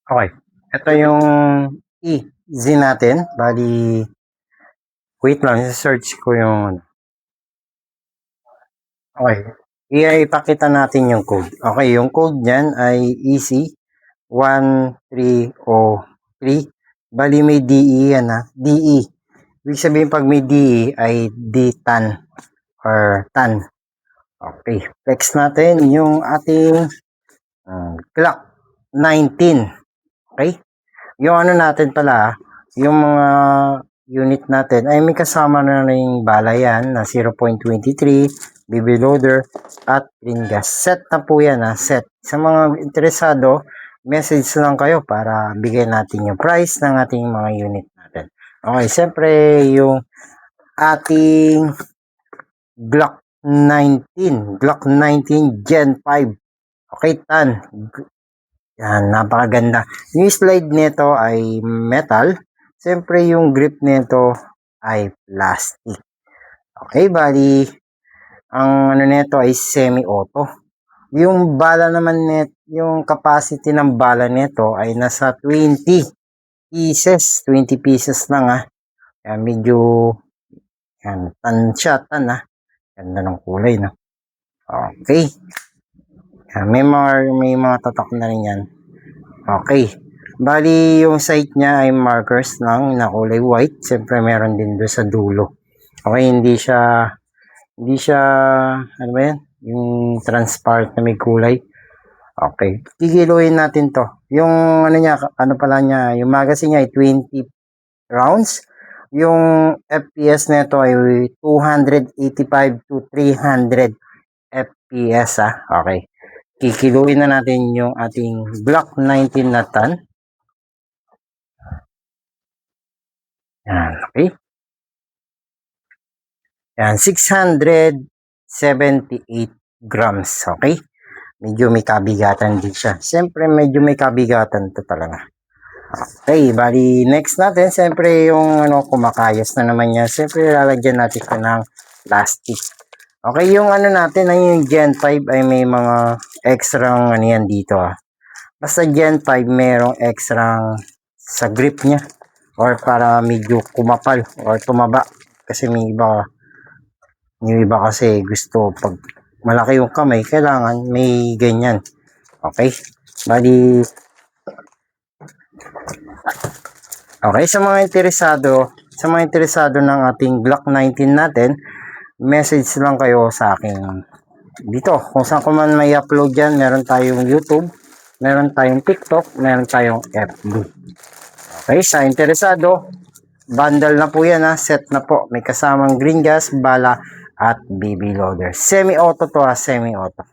Okay. Ito yung EZ natin. Bali, wait lang, search ko yung okay. Ipakita natin yung code. Okay, yung code niyan ay EC1303. Bali, may DE yan ha. DE. Ibig sabihin pag may DE ay D-TAN or TAN. Okay. Flex natin yung ating clock 19. Okay. Yung ano natin pala, yung mga unit natin ay may kasama na rin bala yan na 0.23, BB loader at green gas. Set na po yan ha, set. Sa mga interesado, message lang kayo para bigay natin yung price ng ating mga unit natin. Okay, siyempre yung ating Glock 19 Gen 5. Okay, tan. Yan, napakaganda. Yung slide nito ay metal. Siyempre, yung grip nito ay plastic. Okay, bali, ang ano nito ay semi-auto. Yung bala naman yung capacity ng bala nito ay nasa 20 pieces. 20 pieces lang ah. Yan, medyo, yan, tan siya, tan ah. Ganda ng kulay, no? Okay. Yan, may mga tatak na rin yan. Okay. Bali, yung site niya ay markers lang na kulay white. Siyempre, meron din doon sa dulo. Okay, hindi siya, ano ba yan? Yung transparent na may kulay. Okay. Kikiluhin natin to. Yung, ano niya, ano pala niya, yung magazine niya ay 20 rounds. Yung FPS nito ay 285 to 300 FPS, ah. Okay. Kikiluin na natin yung ating Glock 19 na tan. Yan, okay. Yan, 678 grams, okay. Medyo may kabigatan din siya. Siyempre, medyo may kabigatan to talaga. Okay, bali, next natin, siyempre yung ano, kumakayas na naman yan. Siyempre, lalagyan natin ito ng plastic. Okay, yung ano natin, ay yung Gen 5 ay may mga extra ano yan dito ah. Basta Gen 5 merong extra sa grip niya or para medyo kumapal or tumaba. Kasi may iba, yung iba kasi gusto pag malaki yung kamay, kailangan may ganyan. Okay, bali, okay, sa mga interesado ng ating Glock 19 natin, message lang kayo sa akin dito. Kung saan ko man may upload yan, meron tayong YouTube, meron tayong TikTok, meron tayong FB. Okay, sa interesado, bundle na po yan ha, set na po. May kasamang green gas, bala, at BB loader. Semi-auto to ha, semi-auto.